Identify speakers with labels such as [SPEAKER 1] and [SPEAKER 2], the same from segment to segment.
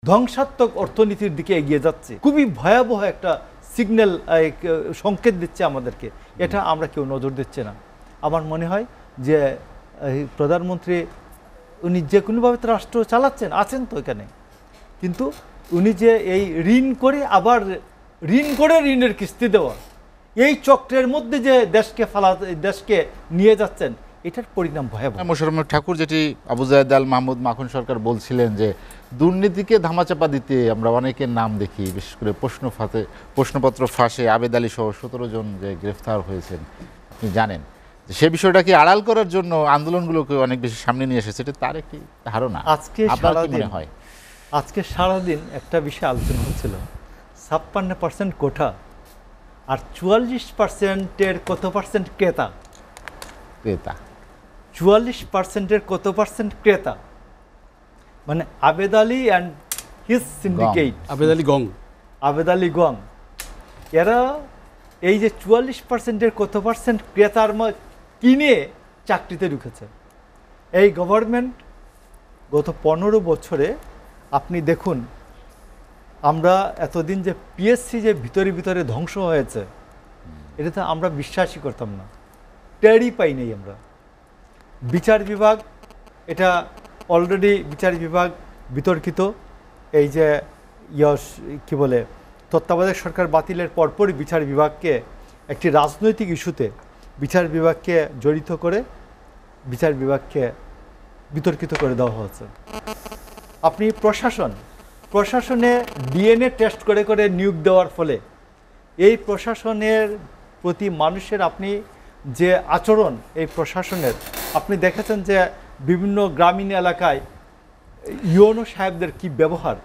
[SPEAKER 1] ধ্বংসাত্মক অর্থনীতির দিকে এগিয়ে যাচ্ছে। খুবই ভয়াবহ একটা সিগন্যাল, সংকেত দিচ্ছে আমাদেরকে। এটা আমরা কেউ নজর দিচ্ছে না। আমার মনে হয় যে প্রধানমন্ত্রী উনি যে কোনোভাবে তো রাষ্ট্র চালাচ্ছেন, আছেন তো এখানে, কিন্তু উনি যে এই ঋণ করে আবার ঋণ করে ঋণের কিস্তি দেওয়া, এই চক্রের মধ্যে যে দেশকে নিয়ে যাচ্ছেন, এটার পরিণাম ভয়াবহ।
[SPEAKER 2] মোশাররফ ঠাকুর যেটি আবু জায়েদ আল মাহমুদ মাখন সরকার বলছিলেন যে দুর্নীতিকে ধামাচাপা দিতে আমরা অনেকের নাম দেখি, বিশেষ করে প্রশ্নপত্র ফাঁসে আবেদ আলী সহ 17 জন যে গ্রেফতার হয়েছেন, আপনি জানেন সে বিষয়টাকে আড়াল করার জন্য আন্দোলনগুলোকে অনেক বেশি সামনে নিয়ে এসেছে, এটা তার একটি ধারণা।
[SPEAKER 1] আজকে সারাদিন একটা বিষয় আলোচনা হচ্ছিল, 56% কোঠা আর 44%-এর কত পার্সেন্ট ক্রেতা, 44%-এর কত পার্সেন্ট ক্রেতা, মানে আবেদ আলী অ্যান্ড হিজ সিন্ডিকেট, আবেদ আলী গং, এরা এই যে 44%-এর কত পার্সেন্ট ক্রেতার কিনে চাকরিতে ঢুকেছে। এই গভর্নমেন্ট গত 15 বছরে আপনি দেখুন, আমরা এতদিন যে পিএসসি যে ভিতরে ধ্বংস হয়েছে, এটা তো আমরা বিশ্বাসই করতাম না, টেরই পাই নাই আমরা। বিচার বিভাগ, এটা অলরেডি বিচার বিভাগ বিতর্কিত। এই যে কি বলে, তত্ত্বাবধায়ক সরকার বাতিলের পরপরই বিচার বিভাগকে একটি রাজনৈতিক ইস্যুতে বিচার বিভাগকে জড়িত করে বিচার বিভাগকে বিতর্কিত করে দেওয়া হয়েছে। আপনি প্রশাসনে ডিএনএ টেস্ট করে করে নিয়োগ দেওয়ার ফলে এই প্রশাসনের প্রতি মানুষের আপনি যে আচরণ, এই প্রশাসনের আপনি দেখেছেন যে বিভিন্ন গ্রামীণ এলাকায় ইউনো সাহেবদের কি ব্যবহার,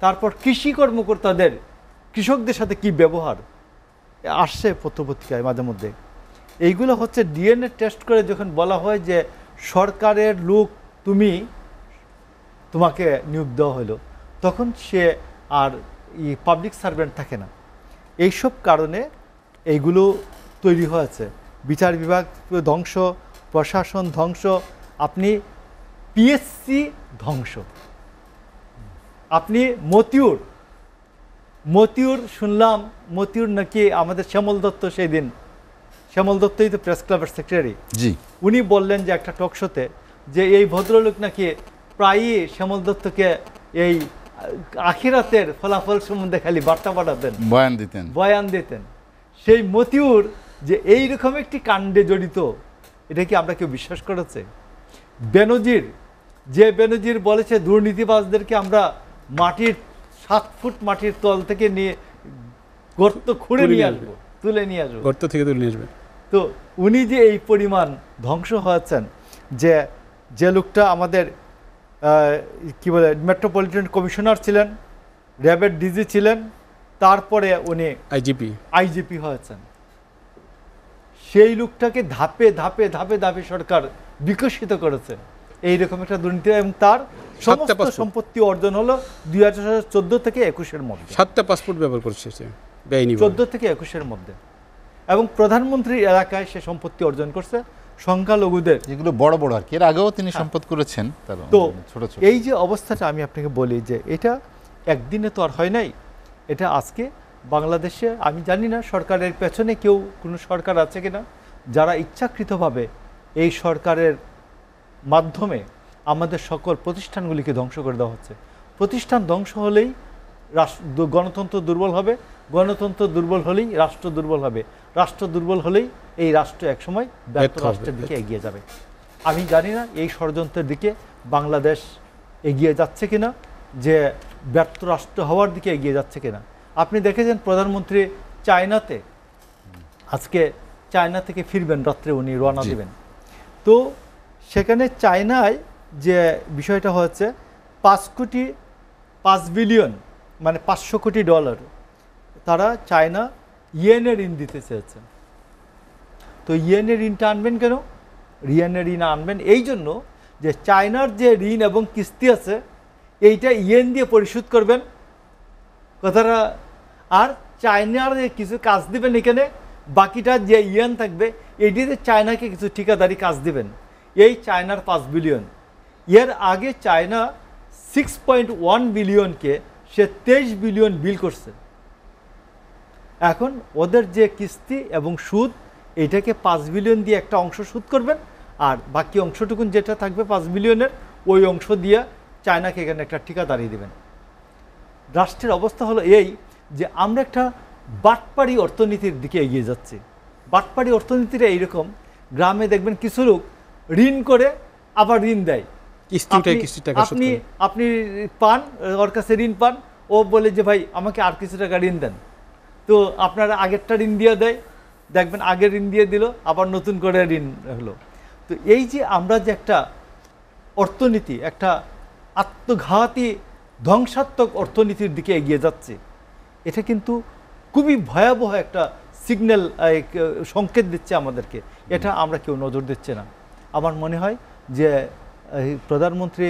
[SPEAKER 1] তারপর কৃষি কর্মকর্তাদের কৃষকদের সাথে কি ব্যবহার আসছে পত্রপত্রিকায় মাঝে মধ্যে। এইগুলো হচ্ছে ডিএনএ টেস্ট করে যখন বলা হয় যে সরকারের লোক তোমাকে নিয়োগ দেওয়া হলো, তখন সে আর পাবলিক সার্ভেন্ট থাকে না। এইসব কারণে এইগুলো তৈরি হয়েছে। বিচার বিভাগ ধ্বংস, প্রশাসন ধ্বংস, আপনি পিএসসি ধ্বংস। আপনি মতিউর শুনলাম, মতিউর নাকি আমাদের শ্যামল দত্ত, সেই দিন শ্যামল দত্তই তো প্রেস ক্লাবের সেক্রেটারি, উনি বললেন যে একটা টক শোতে যে এই ভদ্রলোক নাকি প্রায়ই শ্যামল দত্তকে এই আখিরাতের ফলাফল সম্বন্ধে খালি বার্তা পাঠাতেন, বয়ান দিতেন। সেই মতিউর যে এইরকম একটি কাণ্ডে জড়িত, এটা কি আমরা কেউ বিশ্বাস করেছে? বেনজির বলেছে দুর্নীতিবাজদেরকে আমরা 7 ফুট মাটির তল থেকে নিয়ে গর্ত খুঁড়ে নিয়ে আসবো, তুলে নিয়ে আসবো,
[SPEAKER 3] গর্ত থেকে তুলে নিয়ে আসবে।
[SPEAKER 1] তো উনি যে এই পরিমাণ ধ্বংস হয়েছেন, যে লোকটা আমাদের কি বলে মেট্রোপলিটন কমিশনার ছিলেন, র্যাবের ডিজি ছিলেন, তারপরে উনি আইজিপি হয়েছেন, সেই লোকটাকে ধাপে ধাপে ধাপে ধাপে সরকার বিকশিত করেছে এইরকম একটা দুর্নীতি, এবং তার সমস্ত সম্পত্তি অর্জন হলো 2014 থেকে 21-এর মধ্যে।
[SPEAKER 3] 7টা পাসপোর্ট ব্যবহার করছে
[SPEAKER 1] 14 থেকে 21-এর মধ্যে, এবং প্রধানমন্ত্রীর এলাকায় সে সম্পত্তি অর্জন করছে, সংখ্যালঘুদের,
[SPEAKER 2] যেগুলো বড় বড় আর কি, এর আগেও তিনি সম্পদ করেছেন।
[SPEAKER 1] তো এই যে অবস্থাটা আমি আপনাকে বলি যে এটা একদিনে তো আর হয় নাই, এটা আজকে বাংলাদেশে, আমি জানি না সরকারের পেছনে কোনো সরকার আছে কিনা যারা ইচ্ছাকৃতভাবে এই সরকারের মাধ্যমে আমাদের সকল প্রতিষ্ঠানগুলিকে ধ্বংস করে দেওয়া হচ্ছে। প্রতিষ্ঠান ধ্বংস হলেই গণতন্ত্র দুর্বল হবে, গণতন্ত্র দুর্বল হলেই রাষ্ট্র দুর্বল হবে, রাষ্ট্র দুর্বল হলেই এই রাষ্ট্র একসময় ব্যর্থ রাষ্ট্রের দিকে এগিয়ে যাবে। আমি জানি না এই ষড়যন্ত্রের দিকে বাংলাদেশ এগিয়ে যাচ্ছে কিনা, যে ব্যর্থ রাষ্ট্র হওয়ার দিকে এগিয়ে যাচ্ছে কিনা। আপনি দেখেছেন প্রধানমন্ত্রী আজকে চায়না থেকে ফিরবেন, রাত্রে উনি রওনা দেবেন। তো সেখানে চায়নায় যে বিষয়টা হচ্ছে 5 বিলিয়ন মানে $500 কোটি তারা চায়না ইয়েনের ঋণ দিতে চেয়েছে। তো ইয়েনের ঋণটা আনবেন কেন? ইয়েনের ঋণ আনবেন এই জন্য যে চায়নার যে ঋণ এবং কিস্তি আছে এইটা ইয়েন দিয়ে পরিশোধ করবেন কথাটা, আর চায়নার কিছু কাজ দিবেন এখানে, বাকিটা যে ইয়েন থাকবে এইটিতে চায়নাকে কিছু ঠিকাদারি কাজ দিবেন। এই চায়নার 5 বিলিয়ন, এর আগে চায়না 6.1 বিলিয়নকে সে 23 বিলিয়ন বিল করছে। এখন ওদের যে কিস্তি এবং সুদ, এটাকে 5 বিলিয়ন দিয়ে একটা অংশ সুদ করবেন, আর বাকি অংশটুকুন যেটা থাকবে 5 বিলিয়নের, ওই অংশ দিয়ে চায়নাকে এখানে একটা ঠিকাদারি দেবেন। রাষ্ট্রের অবস্থা হলো এই যে আমরা একটা বাটপাড়ি অর্থনীতির দিকে এগিয়ে যাচ্ছি। বাটপাড়ি অর্থনীতিটা এইরকম, গ্রামে দেখবেন কিছু লোক ঋণ করে আবার ঋণ দেয়। আপনি পান, ওর কাছে ঋণ পান, ও বলে যে ভাই আমাকে আর কিছু টাকা ঋণ দেন, তো আপনার আগেরটা ঋণ দিয়ে দেয়, দেখবেন আগের ঋণ দিয়ে দিল, আবার নতুন করে ঋণ হলো। তো এই যে আমরা যে একটা অর্থনীতি, একটা আত্মঘাতী ধ্বংসাত্মক অর্থনীতির দিকে এগিয়ে যাচ্ছে, এটা কিন্তু খুবই ভয়াবহ একটা সিগন্যাল, সংকেত দিচ্ছে আমাদেরকে। এটা আমরা কেউ নজর দিচ্ছে না। আমার মনে হয় যে প্রধানমন্ত্রী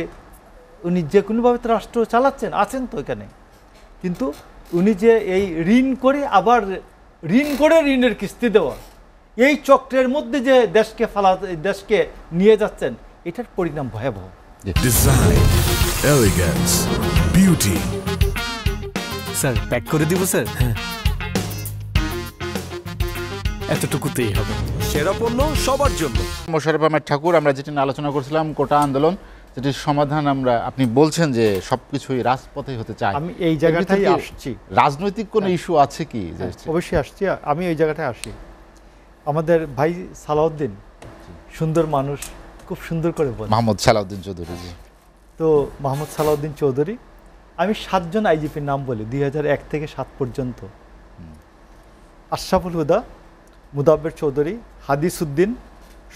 [SPEAKER 1] উনি যে কোনোভাবে তো রাষ্ট্র চালাচ্ছেন, আছেন তো এখানে, কিন্তু উনি যে এই ঋণ করে আবার ঋণ করে ঋণের কিস্তি দেওয়া, এই চক্রের মধ্যে যে দেশকে নিয়ে যাচ্ছেন, এটার পরিণাম ভয়াবহ।
[SPEAKER 4] Design, elegance, beauty.
[SPEAKER 5] Sir pack করে দিব স্যার? হ্যাঁ, এতটুকুতেই হবে।
[SPEAKER 4] সেরা পণ্য সবার জন্য।
[SPEAKER 2] মোশাররফ আহমেদ ঠাকুর, আমরা যেটি নিয়ে আলোচনা করছিলাম কোটা আন্দোলন, যেটির সমাধান আমরা, আপনি বলছেন যে সবকিছুই রাজপথে হতে চায়।
[SPEAKER 1] আমি এই জায়গাটাই আসছি।
[SPEAKER 2] রাজনৈতিক কোনো ইস্যু আছে কি?
[SPEAKER 1] অবশ্যই আসছি, আমি এই জায়গাটায় আসি। আমাদের ভাই সালাউদ্দিন সুন্দর মানুষ, খুব সুন্দর করে বলেন,
[SPEAKER 2] মাহমুদ সালাউদ্দিন চৌধুরী।
[SPEAKER 1] তো মাহমুদ সালাউদ্দিন চৌধুরী, আমি 7 জন আইজিপির নাম বলি 2001 থেকে 7 পর্যন্ত। আশরাফুল হুদা, মুদাব্বির চৌধুরী, হাদিস উদ্দিন,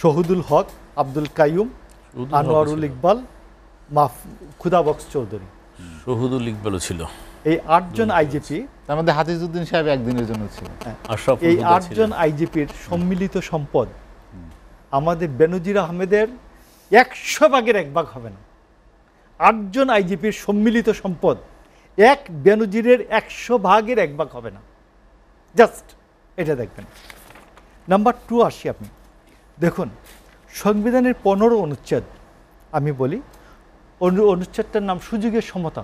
[SPEAKER 1] শহীদুল হক, আব্দুল কাইয়ুম, আনোয়ারুল ইকবাল, খুদাবক্স চৌধুরী।
[SPEAKER 5] শহীদুল ইকবালও ছিল।
[SPEAKER 1] এই 8 জন আইজিপি,
[SPEAKER 2] তার মধ্যে হাদিস উদ্দিন সাহেব একদিনের জন্য ছিল।
[SPEAKER 1] এই 8 জন আইজিপির সম্মিলিত সম্পদ আমাদের বেনজির আহমেদের 100 ভাগের 1 ভাগ হবে না। 8 জন আইজিপির সম্মিলিত সম্পদ এক বেনজিরের 100 ভাগের 1 ভাগ হবে না। জাস্ট এটা দেখবেন। নাম্বার 2 আসি, আপনি দেখুন সংবিধানের 15 অনুচ্ছেদ, আমি বলি অনুচ্ছেদটার নাম সুযোগের সমতা।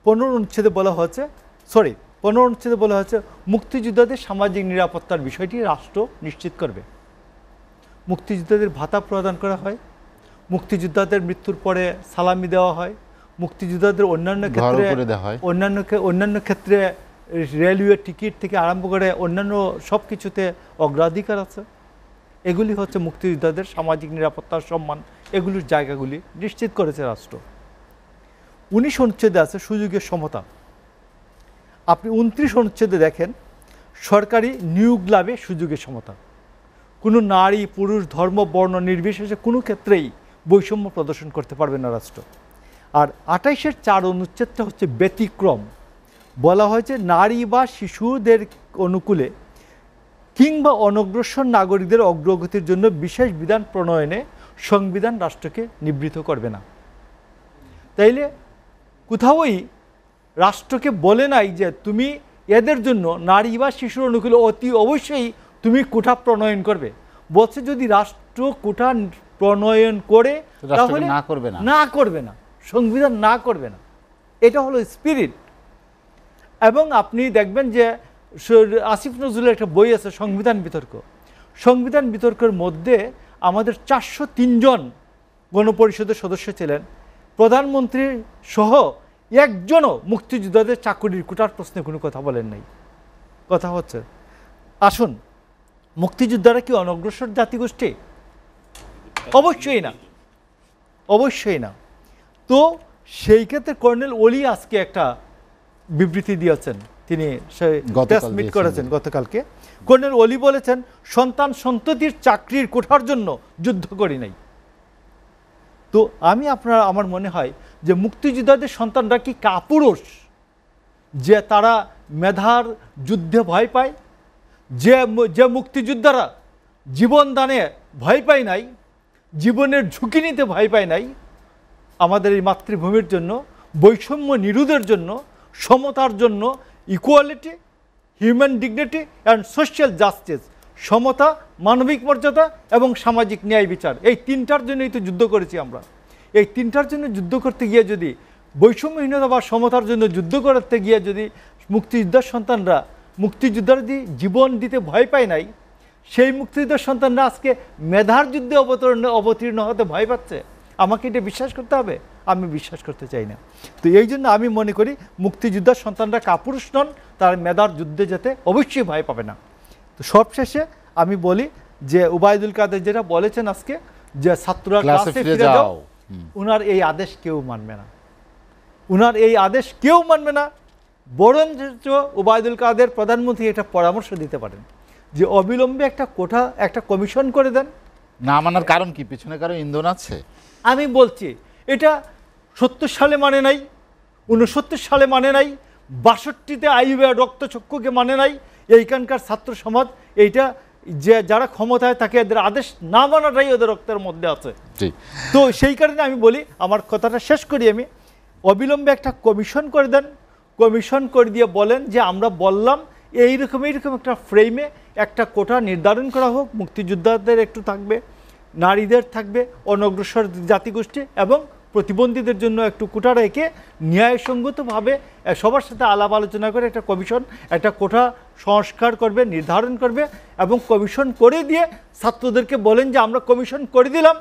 [SPEAKER 1] 15 অনুচ্ছেদে বলা হয়েছে, 15 অনুচ্ছেদে বলা হয়েছে মুক্তিযোদ্ধাদের সামাজিক নিরাপত্তার বিষয়টি রাষ্ট্র নিশ্চিত করবে। মুক্তিযোদ্ধাদের ভাতা প্রদান করা হয়, মুক্তিযোদ্ধাদের মৃত্যুর পরে সালামি দেওয়া হয়, মুক্তিযোদ্ধাদের অন্যান্য ক্ষেত্রে রেলওয়ে টিকিট থেকে আরম্ভ করে অন্যান্য সব কিছুতে অগ্রাধিকার আছে। এগুলি হচ্ছে মুক্তিযোদ্ধাদের সামাজিক নিরাপত্তার সম্মান, এগুলির জায়গাগুলি নিশ্চিত করেছে রাষ্ট্র। 19 অনুচ্ছেদে আছে সুযোগের সমতা। আপনি 29 অনুচ্ছেদে দেখেন সরকারি নিয়োগ লাভে সুযোগের সমতা। কোনো নারী পুরুষ ধর্ম বর্ণ নির্বিশেষে কোনো ক্ষেত্রেই বৈষম্য প্রদর্শন করতে পারবে না রাষ্ট্র। আর 28-এর 4 অনুচ্ছেদটা হচ্ছে ব্যতিক্রম। বলা হয়েছে নারী বা শিশুদের অনুকূলে কিংবা অনগ্রসর নাগরিকদের অগ্রগতির জন্য বিশেষ বিধান প্রণয়নে সংবিধান রাষ্ট্রকে নিবৃত্ত করবে না। তাইলে কোথাওই রাষ্ট্রকে বলে নাই যে তুমি এদের জন্য নারী বা শিশুর অনুকূলে অতি অবশ্যই তুমি কোটা প্রণয়ন করবে। বলছে যদি রাষ্ট্র কোটা প্রণয়ন করে তাহলে না করবে না, সংবিধান না করবে না। এটা হলো স্পিরিট। এবং আপনি দেখবেন যে আসিফ নজরুলের একটা বই আছে সংবিধান বিতর্ক। সংবিধান বিতর্কের মধ্যে আমাদের 403 জন গণপরিষদের সদস্য ছিলেন, প্রধানমন্ত্রী সহ একজনও মুক্তিযোদ্ধাদের চাকরির কোটার প্রশ্নে কোনো কথা বলেন নাই। কথা হচ্ছে, আসুন, মুক্তিযোদ্ধারা কি অনগ্রসর জাতিগোষ্ঠী? অবশ্যই না, অবশ্যই না। তো সেই ক্ষেত্রে কর্নেল ওলি আজকে একটা বিবৃতি দিয়েছেন, তিনি মিট করেছেন গতকালকে। কর্নেল ওলি বলেছেন সন্তান সন্ততির চাকরির কোঠার জন্য যুদ্ধ করি নাই। তো আমার মনে হয় যে মুক্তিযোদ্ধাদের সন্তানরা কি কাপুরুষ যে তারা মেধার যুদ্ধে ভয় পায়? যে মুক্তিযোদ্ধারা জীবন দানে ভয় পায় নাই, জীবনের ঝুঁকি নিতে ভয় পায় নাই, আমাদের এই মাতৃভূমির জন্য, বৈষম্য নিরোধের জন্য, সমতার জন্য, equality, human dignity and social justice, সমতা, মানবিক মর্যাদা এবং সামাজিক ন্যায় বিচার, এই 3টার জন্যই তো যুদ্ধ করেছি আমরা। এই তিনটার জন্য যুদ্ধ করতে গিয়ে যদি বৈষম্যহীনতা বা সমতার জন্য যুদ্ধ করতে গিয়ে যদি মুক্তিযোদ্ধার সন্তানরা মুক্তিযোদ্ধার যদি জীবন দিতে ভয় পায় নাই, সেই মুক্তিযোদ্ধার সন্তানরা আজকে মেধার যুদ্ধে অবতীর্ণ হতে ভয় পাচ্ছে, আমাকে এটা বিশ্বাস করতে হবে? আমি বিশ্বাস করতে চাই না। তো এই জন্য আমি মনে করি মুক্তিযোদ্ধার সন্তানরা কাপুরুষ নন, তার মেধার যুদ্ধে যেতে অবশ্যই ভয় পাবে না। তো সবশেষে আমি বলি যে ওবায়দুল কাদের যেটা বলেছেন আজকে যে ছাত্ররা ক্লাসে ফিরে যাও, উনার এই আদেশ কেউ মানবে না, উনার এই আদেশ কেউ মানবে না। বরঞ্চ ওবায়দুল কাদের প্রধানমন্ত্রী এটা পরামর্শ দিতে পারেন যে অবিলম্বে একটা কমিশন করে দেন।
[SPEAKER 2] না মানার কারণ কি? পিছনে কারো ইন্ধন আছে?
[SPEAKER 1] আমি বলছি এটা 70 সালে মানে নাই, 69 সালে মানে নাই, 62তে আইয়ুবের রক্তচক্ষুকে মানে নাই। এইখানকার ছাত্র সমাজ এইটা যে যারা ক্ষমতায় তাকে এদের আদেশ না মানাটাই ওদের রক্তের মধ্যে আছে। তো সেই কারণে আমি বলি, আমার কথাটা শেষ করি আমি, অবিলম্বে একটা কমিশন করে দেন, কমিশন করে দিয়ে বলেন যে আমরা বললাম এইরকম একটা ফ্রেমে একটা কোটা নির্ধারণ করা হোক, মুক্তিযোদ্ধাদের একটু থাকবে, নারীদের থাকবে, অনগ্রসর জাতিগোষ্ঠী এবং প্রতিবন্ধীদের জন্য একটু কোটা রেখে ন্যায়সঙ্গতভাবে সবার সাথে আলাপ আলোচনা করে একটা কমিশন একটা কোটা সংস্কার করবে, নির্ধারণ করবে এবং কমিশন করে দিয়ে ছাত্রদেরকে বলেন যে আমরা কমিশন করে দিলাম,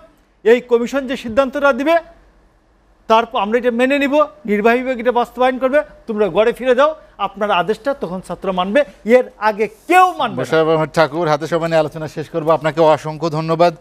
[SPEAKER 1] এই কমিশন যে সিদ্ধান্তটা দিবে তারপর আমরা এটা মেনে নিব, নির্বাহী বিভাগ এটা বাস্তবায়ন করবে, তোমরা ঘরে ফিরে যাও, আপনার আদেশটা তখন ছাত্র মানবে, এর আগে কেউ মানবে না।
[SPEAKER 2] ঠাকুর, হাতে সময় নিয়ে আলোচনা শেষ করবো। আপনাকে অসংখ্য ধন্যবাদ।